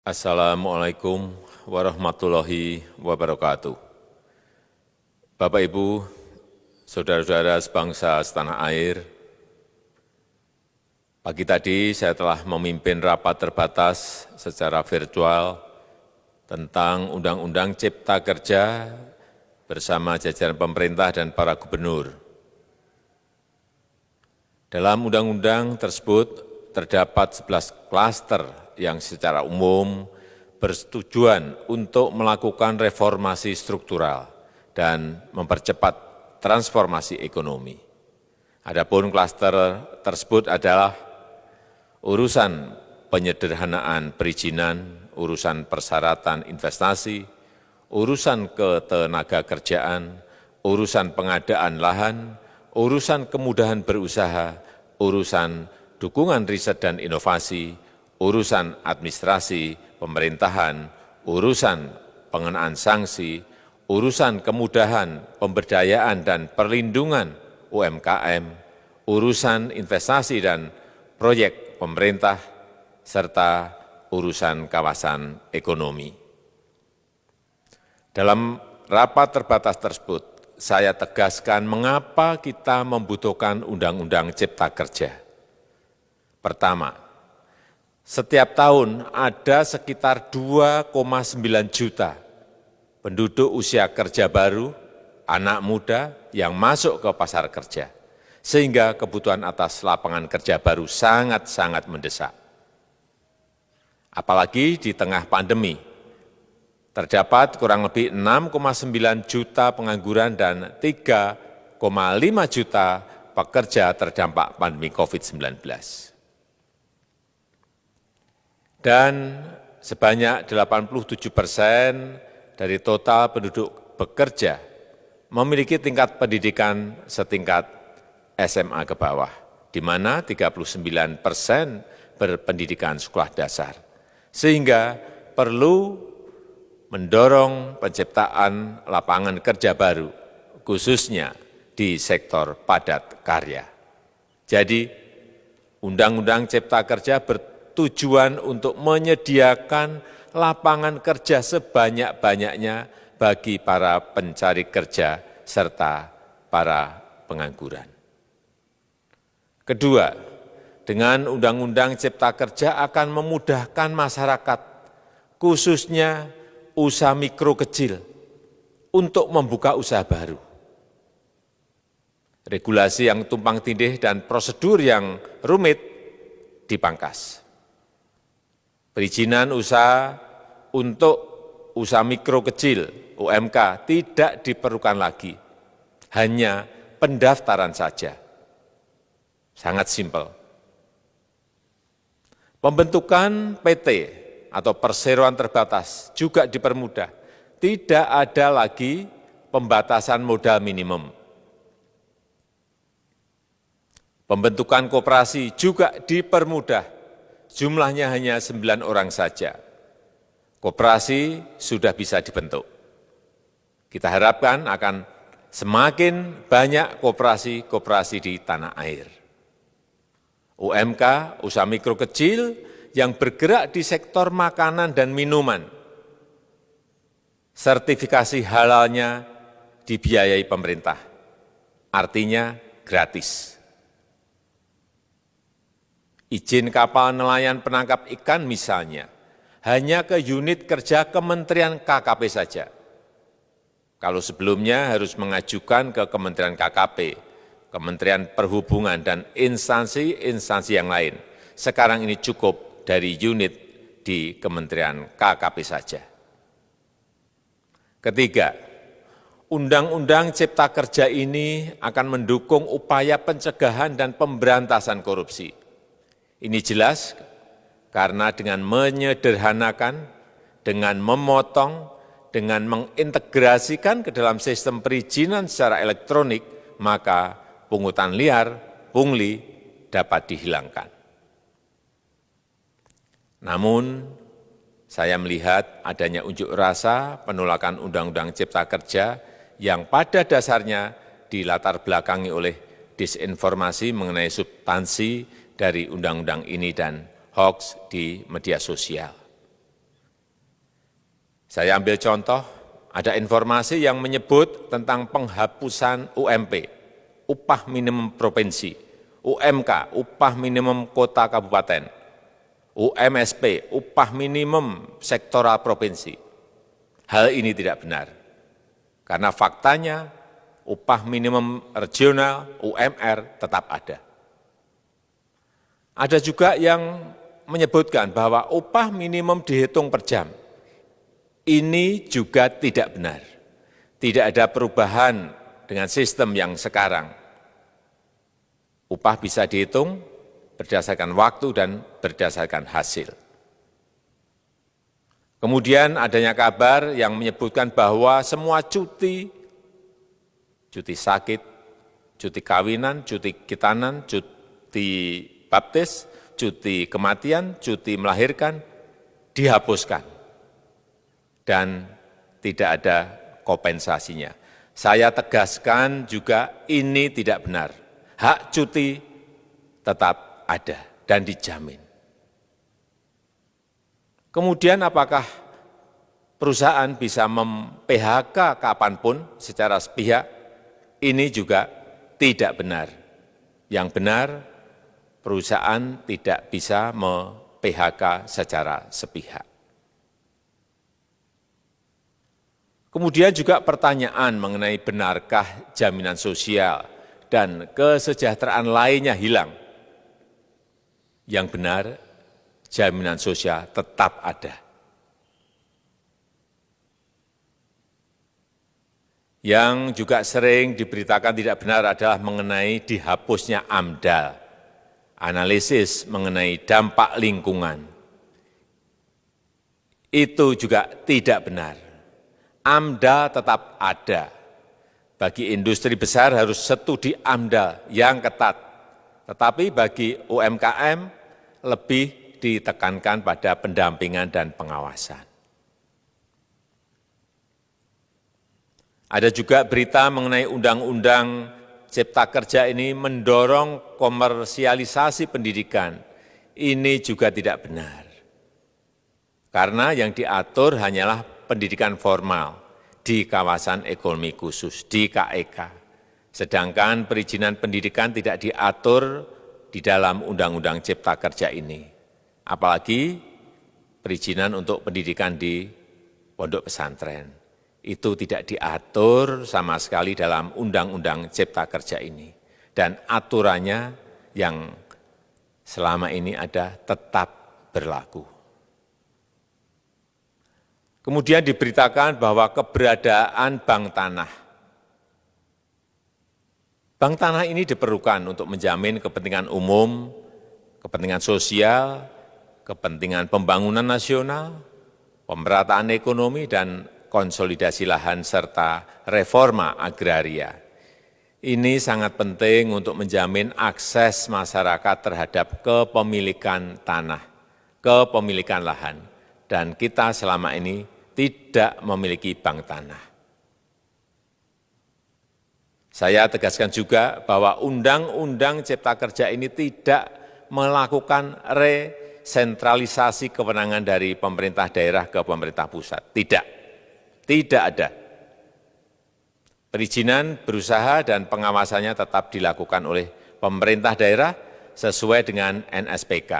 Assalamualaikum warahmatullahi wabarakatuh. Bapak, Ibu, saudara-saudara sebangsa setanah air, pagi tadi saya telah memimpin rapat terbatas secara virtual tentang Undang-Undang Cipta Kerja bersama jajaran pemerintah dan para gubernur. Dalam undang-undang tersebut terdapat 11 klaster yang secara umum bertujuan untuk melakukan reformasi struktural dan mempercepat transformasi ekonomi. Adapun klaster tersebut adalah urusan penyederhanaan perizinan, urusan persyaratan investasi, urusan ketenagakerjaan, urusan pengadaan lahan, urusan kemudahan berusaha, urusan dukungan riset dan inovasi, urusan administrasi pemerintahan, urusan pengenaan sanksi, urusan kemudahan pemberdayaan dan perlindungan UMKM, urusan investasi dan proyek pemerintah, serta urusan kawasan ekonomi. Dalam rapat terbatas tersebut, saya tegaskan mengapa kita membutuhkan Undang-Undang Cipta Kerja. Pertama, setiap tahun ada sekitar 2,9 juta penduduk usia kerja baru, anak muda yang masuk ke pasar kerja, sehingga kebutuhan atas lapangan kerja baru sangat-sangat mendesak. Apalagi di tengah pandemi, terdapat kurang lebih 6,9 juta pengangguran dan 3,5 juta pekerja terdampak pandemi COVID-19. Dan sebanyak 87% dari total penduduk bekerja memiliki tingkat pendidikan setingkat SMA ke bawah, di mana 39% berpendidikan sekolah dasar. Sehingga perlu mendorong penciptaan lapangan kerja baru, khususnya di sektor padat karya. Jadi, Undang-Undang Cipta Kerja bertujuan untuk menyediakan lapangan kerja sebanyak-banyaknya bagi para pencari kerja serta para pengangguran. Kedua, dengan Undang-Undang Cipta Kerja akan memudahkan masyarakat, khususnya usaha mikro kecil, untuk membuka usaha baru. Regulasi yang tumpang tindih dan prosedur yang rumit dipangkas. Perizinan usaha untuk usaha mikro kecil (UMK) tidak diperlukan lagi, hanya pendaftaran saja. Sangat simpel. Pembentukan PT atau perseroan terbatas juga dipermudah. Tidak ada lagi pembatasan modal minimum. Pembentukan koperasi juga dipermudah, jumlahnya hanya 9 orang saja. Koperasi sudah bisa dibentuk. Kita harapkan akan semakin banyak koperasi-koperasi di tanah air. UMK, usaha mikro kecil yang bergerak di sektor makanan dan minuman, sertifikasi halalnya dibiayai pemerintah, artinya gratis. Izin kapal nelayan penangkap ikan misalnya, hanya ke unit kerja Kementerian KKP saja. Kalau sebelumnya harus mengajukan ke Kementerian KKP, Kementerian Perhubungan, dan instansi-instansi yang lain. Sekarang ini cukup dari unit di Kementerian KKP saja. Ketiga, Undang-Undang Cipta Kerja ini akan mendukung upaya pencegahan dan pemberantasan korupsi. Ini jelas karena dengan menyederhanakan, dengan memotong, dengan mengintegrasikan ke dalam sistem perizinan secara elektronik, maka pungutan liar, pungli dapat dihilangkan. Namun, saya melihat adanya unjuk rasa penolakan Undang-Undang Cipta Kerja yang pada dasarnya dilatar belakangi oleh disinformasi mengenai substansi dari undang-undang ini dan hoax di media sosial. Saya ambil contoh, ada informasi yang menyebut tentang penghapusan UMP, upah minimum provinsi, UMK, upah minimum kota kabupaten, UMSP, upah minimum sektoral provinsi. Hal ini tidak benar, karena faktanya upah minimum regional, UMR, tetap ada. Ada juga yang menyebutkan bahwa upah minimum dihitung per jam. Ini juga tidak benar. Tidak ada perubahan dengan sistem yang sekarang. Upah bisa dihitung berdasarkan waktu dan berdasarkan hasil. Kemudian adanya kabar yang menyebutkan bahwa semua cuti sakit, cuti kawinan, cuti khitanan, cuti baptis, cuti kematian, cuti melahirkan, dihapuskan. Dan tidak ada kompensasinya. Saya tegaskan juga ini tidak benar. Hak cuti tetap ada dan dijamin. Kemudian apakah perusahaan bisa mem-PHK kapanpun secara sepihak? Ini juga tidak benar. Yang benar, perusahaan tidak bisa me-PHK secara sepihak. Kemudian juga pertanyaan mengenai benarkah jaminan sosial dan kesejahteraan lainnya hilang. Yang benar, jaminan sosial tetap ada. Yang juga sering diberitakan tidak benar adalah mengenai dihapusnya AMDAL, analisis mengenai dampak lingkungan. Itu juga tidak benar. AMDAL tetap ada. Bagi industri besar harus studi AMDAL yang ketat. Tetapi bagi UMKM lebih ditekankan pada pendampingan dan pengawasan. Ada juga berita mengenai Undang-Undang Cipta Kerja ini mendorong komersialisasi pendidikan. Ini juga tidak benar. Karena yang diatur hanyalah pendidikan formal di kawasan ekonomi khusus, di KEK. Sedangkan perizinan pendidikan tidak diatur di dalam Undang-Undang Cipta Kerja ini. Apalagi perizinan untuk pendidikan di pondok pesantren. Itu tidak diatur sama sekali dalam Undang-Undang Cipta Kerja ini. Dan aturannya yang selama ini ada tetap berlaku. Kemudian diberitakan bahwa keberadaan bank tanah. Bank tanah ini diperlukan untuk menjamin kepentingan umum, kepentingan sosial, kepentingan pembangunan nasional, pemerataan ekonomi, dan konsolidasi lahan serta reforma agraria. Ini sangat penting untuk menjamin akses masyarakat terhadap kepemilikan tanah, kepemilikan lahan. Dan kita selama ini tidak memiliki bank tanah. Saya tegaskan juga bahwa Undang-Undang Cipta Kerja ini tidak melakukan resentralisasi kewenangan dari pemerintah daerah ke pemerintah pusat. Tidak ada. Perizinan berusaha dan pengawasannya tetap dilakukan oleh pemerintah daerah sesuai dengan NSPK,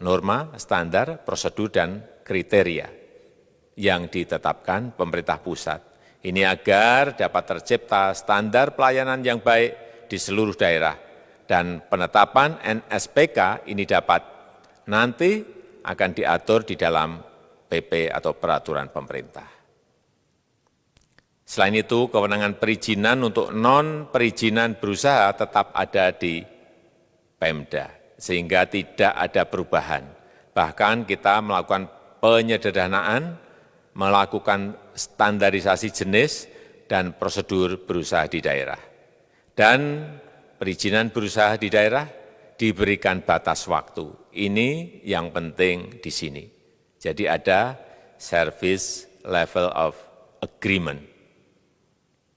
norma, standar, prosedur, dan kriteria yang ditetapkan pemerintah pusat. Ini agar dapat tercipta standar pelayanan yang baik di seluruh daerah. Dan penetapan NSPK ini dapat nanti akan diatur di dalam PP atau peraturan pemerintah. Selain itu, kewenangan perizinan untuk non-perizinan berusaha tetap ada di Pemda, sehingga tidak ada perubahan. Bahkan kita melakukan penyederhanaan, melakukan standarisasi jenis dan prosedur berusaha di daerah. Dan perizinan berusaha di daerah diberikan batas waktu. Ini yang penting di sini. Jadi ada service level of agreement.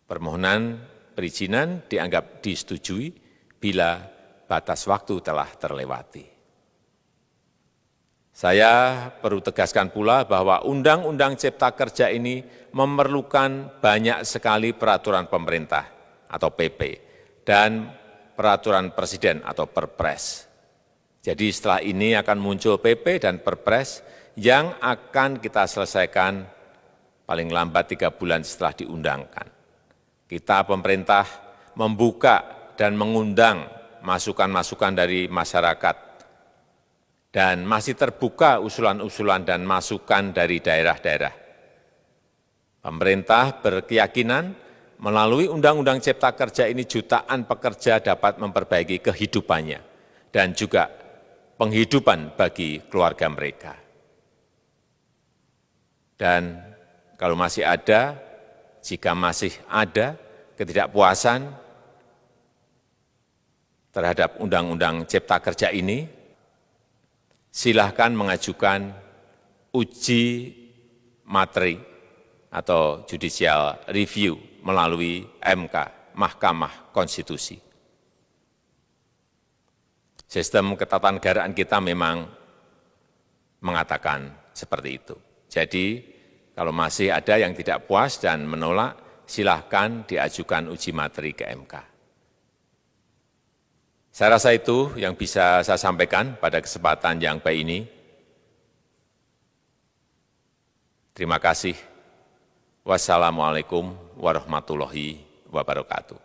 Permohonan perizinan dianggap disetujui bila batas waktu telah terlewati. Saya perlu tegaskan pula bahwa Undang-Undang Cipta Kerja ini memerlukan banyak sekali peraturan pemerintah atau PP dan peraturan presiden atau Perpres. Jadi setelah ini akan muncul PP dan Perpres yang akan kita selesaikan paling lambat 3 bulan setelah diundangkan. Kita pemerintah membuka dan mengundang masukan-masukan dari masyarakat dan masih terbuka usulan-usulan dan masukan dari daerah-daerah. Pemerintah berkeyakinan melalui Undang-Undang Cipta Kerja ini jutaan pekerja dapat memperbaiki kehidupannya dan juga penghidupan bagi keluarga mereka. Dan kalau masih ada, jika masih ada ketidakpuasan terhadap Undang-Undang Cipta Kerja ini, silahkan mengajukan uji materi atau judicial review melalui MK, Mahkamah Konstitusi. Sistem ketatanegaraan kita memang mengatakan seperti itu. Jadi, kalau masih ada yang tidak puas dan menolak, silahkan diajukan uji materi ke MK. Saya rasa itu yang bisa saya sampaikan pada kesempatan yang baik ini. Terima kasih. Wassalamualaikum warahmatullahi wabarakatuh.